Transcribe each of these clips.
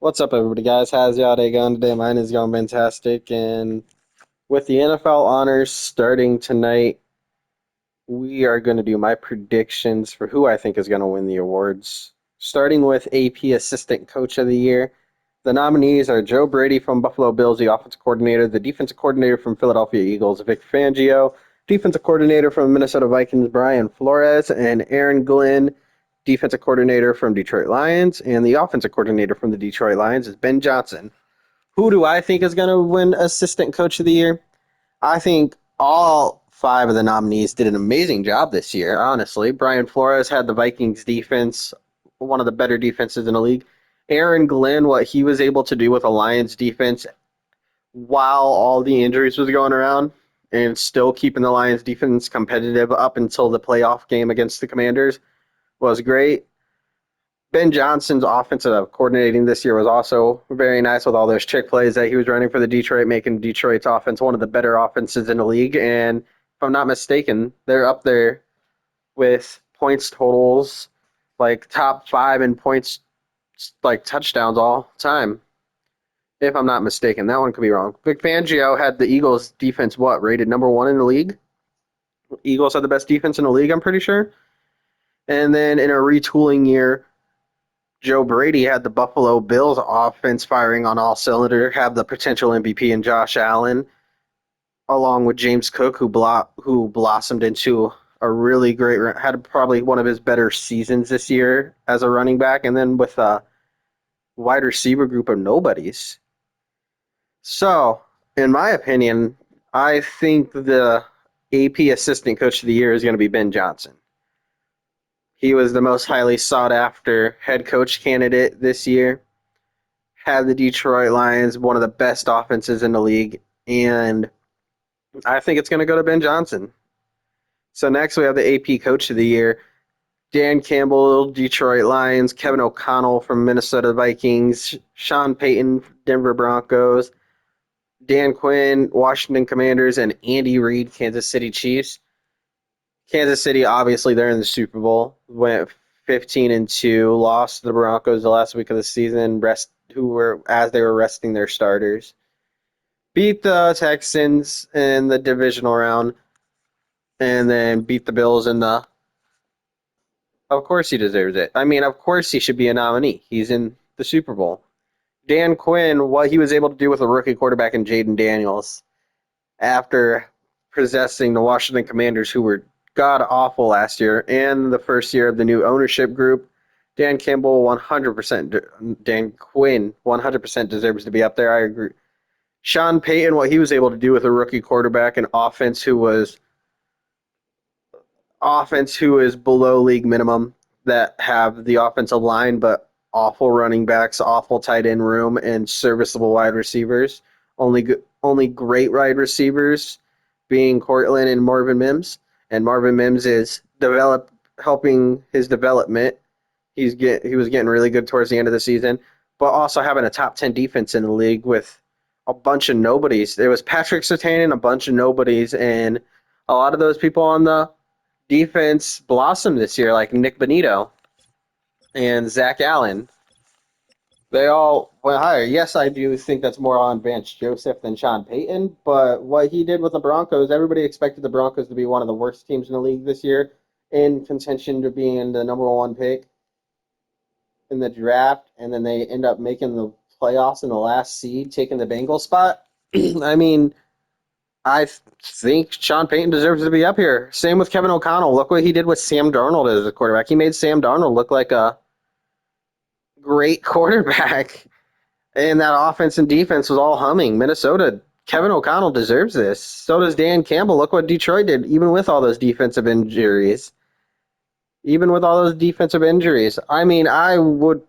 What's up, everybody, guys? How's y'all day going today? Mine is going fantastic. And with the NFL honors starting tonight, we are going to do my predictions for who I think is going to win the awards. Starting with AP Assistant Coach of the Year. The nominees are Joe Brady from Buffalo Bills, the offensive coordinator, the defensive coordinator from Philadelphia Eagles, Vic Fangio, defensive coordinator from Minnesota Vikings, Brian Flores, and Aaron Glenn, defensive coordinator from Detroit Lions, and the offensive coordinator from the Detroit Lions is Ben Johnson. Who do I think is going to win Assistant Coach of the Year? I think all five of the nominees did an amazing job this year, honestly. Brian Flores had the Vikings defense, one of the better defenses in the league. Aaron Glenn, what he was able to do with the Lions defense while all the injuries was going around and still keeping the Lions defense competitive up until the playoff game against the Commanders was great. Ben Johnson's offensive coordinating this year was also very nice with all those trick plays that he was running for the Detroit, making Detroit's offense one of the better offenses in the league. And if I'm not mistaken, they're up there with points totals, like top five in points, like touchdowns all time. If I'm not mistaken, that one could be wrong. Vic Fangio had the Eagles defense rated number one in the league. Eagles had the best defense in the league, I'm pretty sure. And then in a retooling year, Joe Brady had the Buffalo Bills offense firing on all cylinders, have the potential MVP in Josh Allen, along with James Cook, who blossomed into a really great, had probably one of his better seasons this year as a running back, and then with a wide receiver group of nobodies. So, in my opinion, I think the AP Assistant Coach of the Year is going to be Ben Johnson. He was the most highly sought after head coach candidate this year. Had the Detroit Lions, one of the best offenses in the league, and I think it's going to go to Ben Johnson. So next we have the AP Coach of the Year. Dan Campbell, Detroit Lions, Kevin O'Connell from Minnesota Vikings, Sean Payton, Denver Broncos, Dan Quinn, Washington Commanders, and Andy Reid, Kansas City Chiefs. Kansas City, obviously, they're in the Super Bowl. Went 15-2, lost to the Broncos the last week of the season. As they were resting their starters. Beat the Texans in the divisional round, and then beat the Bills in the. Of course, he deserves it. I mean, of course, he should be a nominee. He's in the Super Bowl. Dan Quinn, what he was able to do with a rookie quarterback in Jaden Daniels after possessing the Washington Commanders, who were god awful last year, and the first year of the new ownership group. Dan Campbell, 100%. Dan Quinn, 100% deserves to be up there. I agree. Sean Payton, what he was able to do with a rookie quarterback and offense who is below league minimum, that have the offensive line but awful running backs, awful tight end room, and serviceable wide receivers. Only great wide receivers being Cortland and Marvin Mims, and Marvin Mims is helping his development. He was getting really good towards the end of the season, but also having a top 10 defense in the league with a bunch of nobodies. There was Patrick Surtain and a bunch of nobodies, and a lot of those people on the defense blossomed this year, like Nick Bonito and Zach Allen. They all went higher. Yes, I do think that's more on Vance Joseph than Sean Payton, but what he did with the Broncos, everybody expected the Broncos to be one of the worst teams in the league this year, in contention to being the number one pick in the draft, and then they end up making the playoffs in the last seed, taking the Bengals spot. I mean, I think Sean Payton deserves to be up here. Same with Kevin O'Connell. Look what he did with Sam Darnold as a quarterback. He made Sam Darnold look like a great quarterback, and that offense and defense was all humming. Minnesota, Kevin O'Connell deserves this. So does Dan Campbell. Look what Detroit did, even with all those defensive injuries. Even with all those defensive injuries. I mean, I would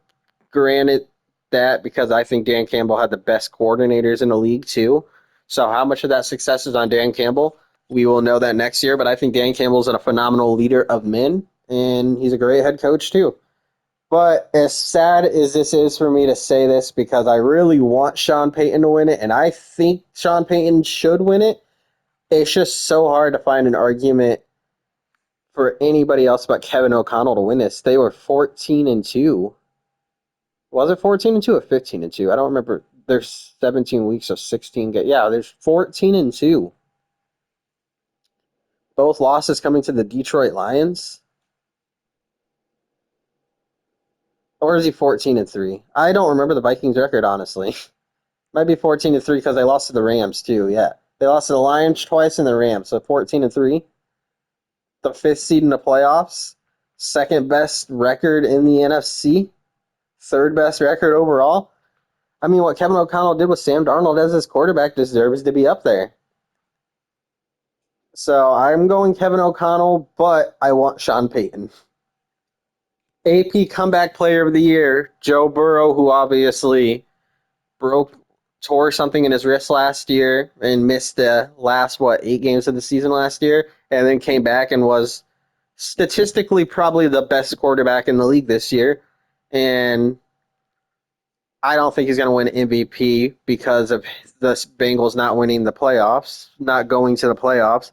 grant it that because I think Dan Campbell had the best coordinators in the league, too. So how much of that success is on Dan Campbell? We will know that next year, but I think Dan Campbell's a phenomenal leader of men, and he's a great head coach, too. But as sad as this is for me to say this, because I really want Sean Payton to win it, and I think Sean Payton should win it, it's just so hard to find an argument for anybody else but Kevin O'Connell to win this. They were 14-2. Was it 14-2 or 15-2? I don't remember. There's 17 weeks of 16 games. Yeah, there's 14-2. Both losses coming to the Detroit Lions. Or is he 14-3? I don't remember the Vikings record, honestly. Might be 14-3 because they lost to the Rams too. Yeah, they lost to the Lions twice and the Rams. So 14-3, the fifth seed in the playoffs, second best record in the NFC, third best record overall. I mean, what Kevin O'Connell did with Sam Darnold as his quarterback deserves to be up there. So I'm going Kevin O'Connell, but I want Sean Payton. AP Comeback Player of the Year, Joe Burrow, who obviously broke tore something in his wrist last year and missed the last 8 games of the season last year, and then came back and was statistically probably the best quarterback in the league this year. And I don't think he's going to win MVP because of the Bengals not winning the playoffs, not going to the playoffs.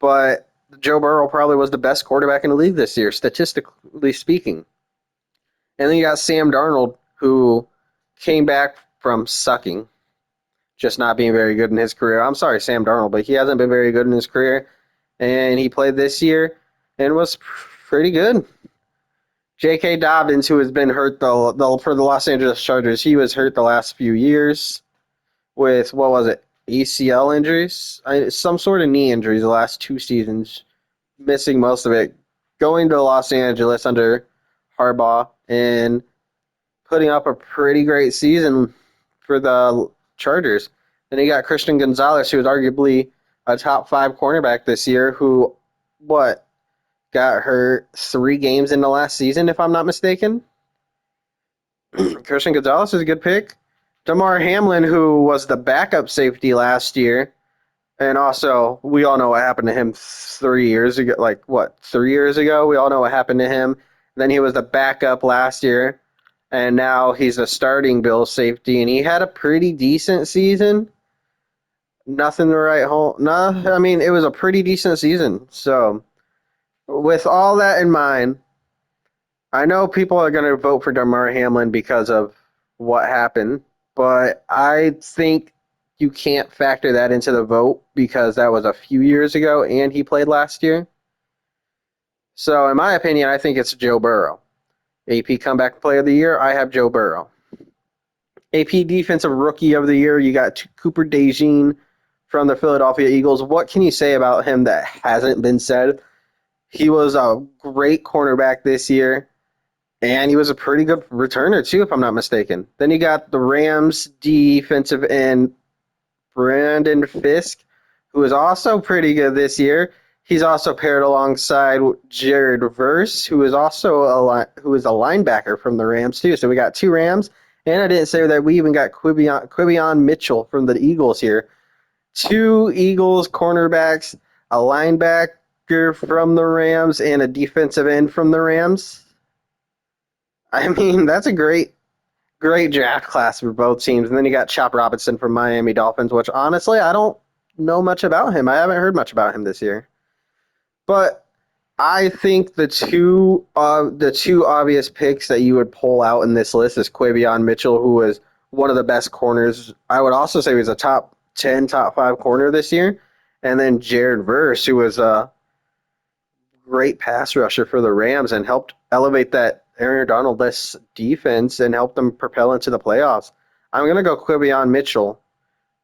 But Joe Burrow probably was the best quarterback in the league this year, statistically speaking. And then you got Sam Darnold, who came back from sucking, just not being very good in his career. I'm sorry, Sam Darnold, but he hasn't been very good in his career. And he played this year and was pretty good. J.K. Dobbins, who has been hurt for the Los Angeles Chargers, he was hurt the last few years with, what was it, ACL injuries? Some sort of knee injuries the last 2 seasons, missing most of it, going to Los Angeles under Harbaugh and putting up a pretty great season for the Chargers. Then you got Christian Gonzalez, who was arguably a top 5 cornerback this year, who, got hurt 3 games in the last season, if I'm not mistaken. Christian Gonzalez is a good pick. Damar Hamlin, who was the backup safety last year, and also we all know what happened to him 3 years ago. 3 years ago? We all know what happened to him. Then he was the backup last year, and now he's a starting Bills safety, and he had a pretty decent season. Nothing to write home. No, I mean, it was a pretty decent season. So, with all that in mind, I know people are going to vote for Damar Hamlin because of what happened, but I think you can't factor that into the vote because that was a few years ago and he played last year. So, in my opinion, I think it's Joe Burrow. AP Comeback Player of the Year, I have Joe Burrow. AP Defensive Rookie of the Year, you got Cooper DeJean from the Philadelphia Eagles. What can you say about him that hasn't been said? He was a great cornerback this year, and he was a pretty good returner too, if I'm not mistaken. Then you got the Rams defensive end Brandon Fisk, who is also pretty good this year. He's also paired alongside Jared Verse, who is also a linebacker from the Rams too. So we got 2 Rams, and I didn't say that we even got Quinyon Mitchell from the Eagles here. 2 Eagles cornerbacks, a linebacker from the Rams, and a defensive end from the Rams. I mean, that's a great draft class for both teams. And then you got Chop Robinson from Miami Dolphins, which honestly, I don't know much about him. I haven't heard much about him this year. But I think the two obvious picks that you would pull out in this list is Quinyon Mitchell, who was one of the best corners. I would also say he was a top 10, top 5 corner this year. And then Jared Verse, who was a great pass rusher for the Rams and helped elevate that Aaron Donald-less defense and help them propel into the playoffs. I'm going to go Quinyon Mitchell,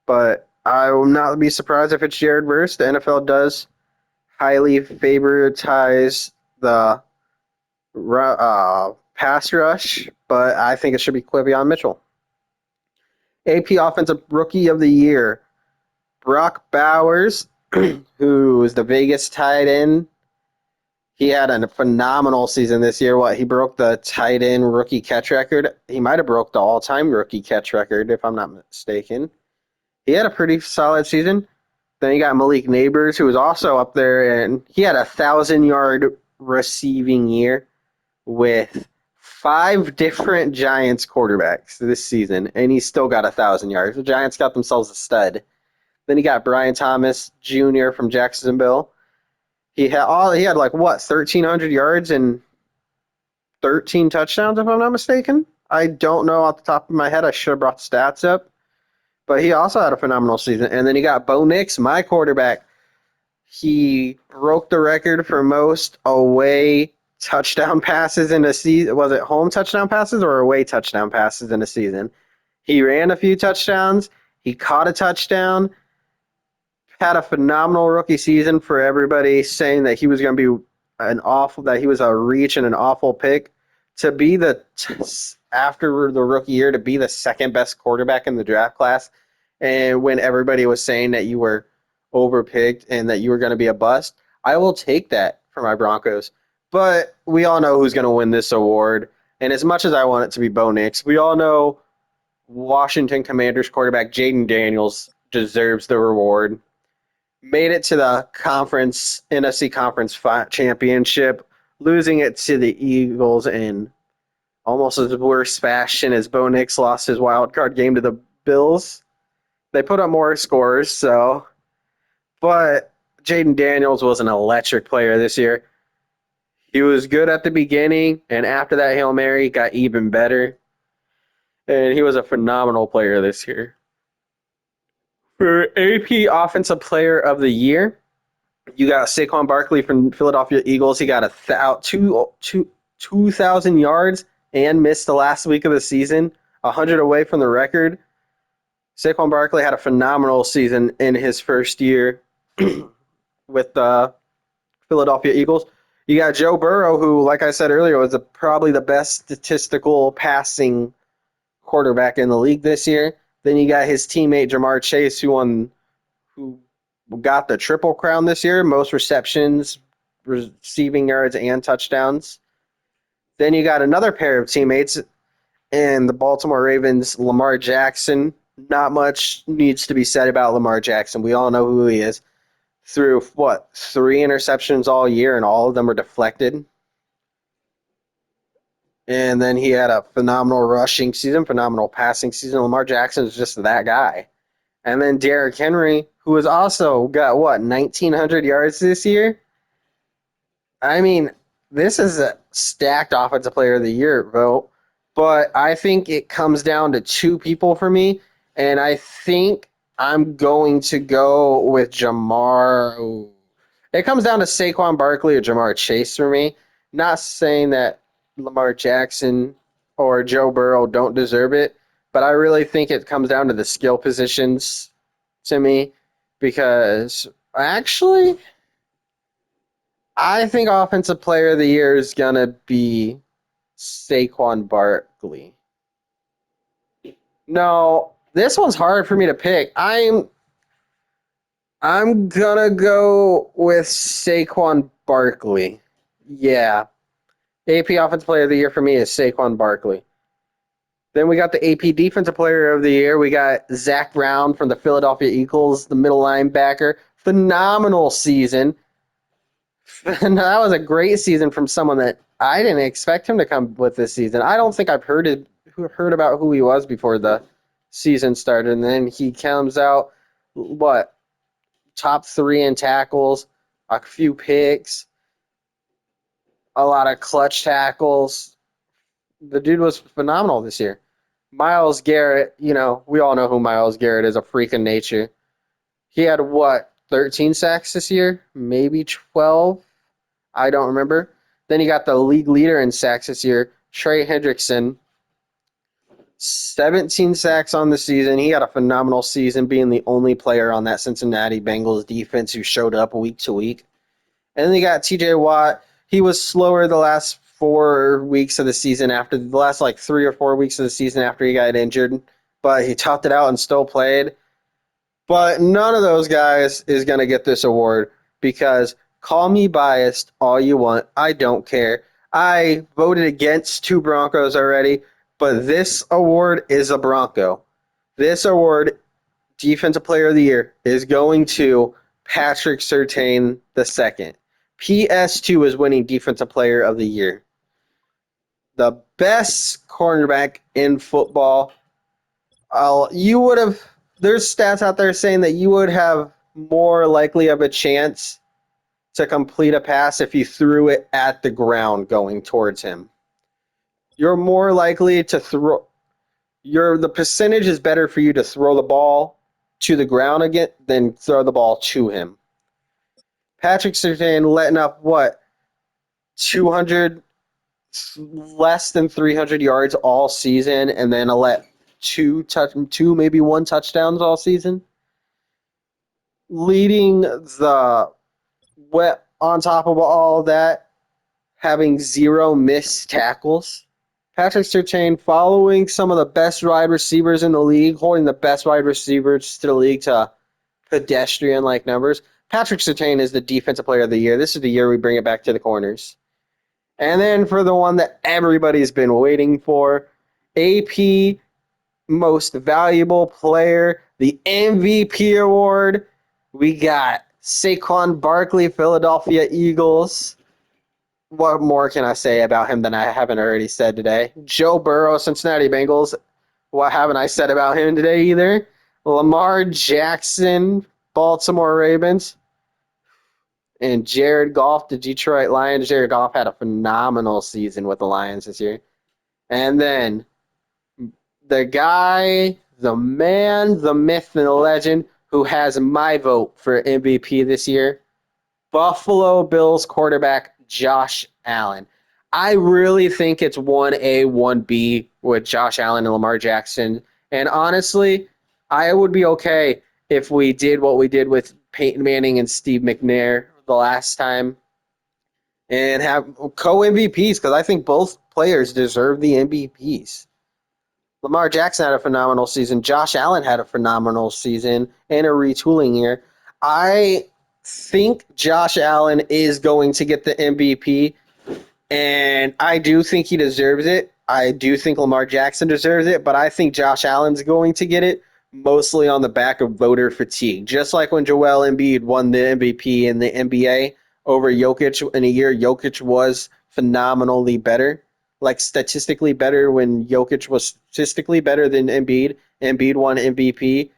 but I will not be surprised if it's Jared Verse. The NFL does highly favoritize the pass rush, but I think it should be Quinyon Mitchell. AP Offensive Rookie of the Year, Brock Bowers, who is the Vegas tight end. He had a phenomenal season this year. He broke the tight end rookie catch record. He might have broke the all-time rookie catch record, if I'm not mistaken. He had a pretty solid season. Then you got Malik Neighbors, who was also up there, and he had a 1,000-yard receiving year with 5 different Giants quarterbacks this season, and he still got 1,000 yards. The Giants got themselves a stud. Then you got Brian Thomas Jr. from Jacksonville. He had 1,300 yards and 13 touchdowns, if I'm not mistaken. I don't know off the top of my head. I should have brought the stats up. But he also had a phenomenal season. And then you got Bo Nix, my quarterback. He broke the record for most away touchdown passes in a season. Was it home touchdown passes or away touchdown passes in a season? He ran a few touchdowns. He caught a touchdown. Had a phenomenal rookie season for everybody saying that he was going to be that he was a reach and an awful pick. To be after the rookie year, to be the second best quarterback in the draft class, and when everybody was saying that you were overpicked and that you were going to be a bust, I will take that for my Broncos. But we all know who's going to win this award. And as much as I want it to be Bo Nix, we all know Washington Commanders quarterback Jaden Daniels deserves the reward. Made it to the NFC Conference Championship, losing it to the Eagles in almost as worse fashion as Bo Nix lost his wild card game to the Bills. They put up more scores, but Jaden Daniels was an electric player this year. He was good at the beginning, and after that Hail Mary, got even better. And he was a phenomenal player this year. For AP Offensive Player of the Year, you got Saquon Barkley from Philadelphia Eagles. He got 2,000 yards and missed the last week of the season, 100 away from the record. Saquon Barkley had a phenomenal season in his first year with the Philadelphia Eagles. You got Joe Burrow, who, like I said earlier, was probably the best statistical passing quarterback in the league this year. Then you got his teammate Jamar Chase, who got the triple crown this year, most receptions, receiving yards, and touchdowns. Then you got another pair of teammates in the Baltimore Ravens, Lamar Jackson. Not much needs to be said about Lamar Jackson. We all know who he is. Threw, 3 interceptions all year, and all of them were deflected. And then he had a phenomenal rushing season, phenomenal passing season. Lamar Jackson is just that guy. And then Derrick Henry, who has also got, 1,900 yards this year? I mean, this is a stacked Offensive Player of the Year vote, but I think it comes down to 2 people for me, and I think I'm going to go with Jamar. It comes down to Saquon Barkley or Jamar Chase for me. Not saying that Lamar Jackson or Joe Burrow don't deserve it, but I really think it comes down to the skill positions to me because actually I think Offensive Player of the Year is going to be Saquon Barkley. No, this one's hard for me to pick. I'm gonna go with Saquon Barkley. Yeah. AP Offensive Player of the Year for me is Saquon Barkley. Then we got the AP Defensive Player of the Year. We got Zach Brown from the Philadelphia Eagles, the middle linebacker. Phenomenal season. That was a great season from someone that I didn't expect him to come with this season. I don't think I've heard about who he was before the season started, and then he comes out top 3 in tackles, a few picks, a lot of clutch tackles. The dude was phenomenal this year. Myles Garrett, we all know who Myles Garrett is, a freak of nature. He had 13 sacks this year? Maybe 12? I don't remember. Then you got the league leader in sacks this year, Trey Hendrickson. 17 sacks on the season. He had a phenomenal season, being the only player on that Cincinnati Bengals defense who showed up week to week. And then you got TJ Watt. He was slower the last 4 weeks of the season after the last 3 or 4 weeks of the season after he got injured, but he toughed it out and still played. But none of those guys is going to get this award because call me biased all you want. I don't care. I voted against 2 Broncos already, but this award is a Bronco. This award, Defensive Player of the Year, is going to Patrick Surtain II. PS2 is winning Defensive Player of the Year. The best cornerback in football. There's stats out there saying that you would have more likely of a chance to complete a pass if you threw it at the ground going towards him. You're more likely to throw. The percentage is better for you to throw the ball to the ground again than throw the ball to him. Patrick Surtain letting up what 200 less than 300 yards all season, and then let two maybe one touchdowns all season, leading the wet on top of all that, having zero missed tackles. Patrick Surtain following some of the best wide receivers in the league, holding the best wide receivers to the league to pedestrian like numbers. Patrick Surtain is the defensive player of the year. This is the year we bring it back to the corners. And then for the one that everybody's been waiting for, AP Most Valuable Player, the MVP award. We got Saquon Barkley, Philadelphia Eagles. What more can I say about him than I haven't already said today? Joe Burrow, Cincinnati Bengals. What haven't I said about him today either? Lamar Jackson, Baltimore Ravens. And Jared Goff, the Detroit Lions. Jared Goff had a phenomenal season with the Lions this year. And then the guy, the man, the myth, and the legend who has my vote for MVP this year, Buffalo Bills quarterback Josh Allen. I really think it's 1A, 1B with Josh Allen and Lamar Jackson. And honestly, I would be okay if we did what we did with Peyton Manning and Steve McNair the last time and have co MVPs because I think both players deserve the MVPs. Lamar Jackson had a phenomenal season. Josh Allen had a phenomenal season and a retooling year. I think Josh Allen is going to get the MVP, and I do think he deserves it. I do think Lamar Jackson deserves it, but I think Josh Allen's going to get it mostly on the back of voter fatigue. Just like when Joel Embiid won the MVP in the NBA over Jokic in a year, Jokic was phenomenally better, like statistically better when Jokic was statistically better than Embiid. Embiid won MVP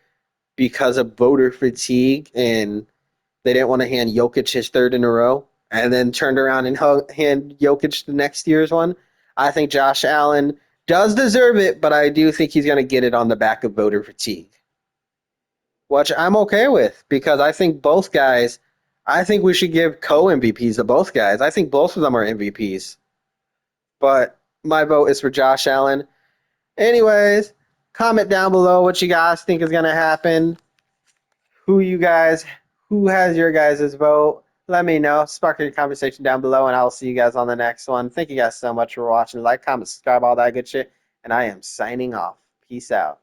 because of voter fatigue and they didn't want to hand Jokic his third in a row, and then turned around and hand Jokic the next year's one. I think Josh Allen does deserve it, but I do think he's going to get it on the back of voter fatigue, which I'm okay with because I think both guys. I think we should give co MVPs to both guys. I think both of them are MVPs, but my vote is for Josh Allen. Anyways, comment down below what you guys think is going to happen. who you guys who has your guys' vote. Let me know. Spark your conversation down below, and I'll see you guys on the next one. Thank you guys so much for watching. Like, comment, subscribe, all that good shit. And I am signing off. Peace out.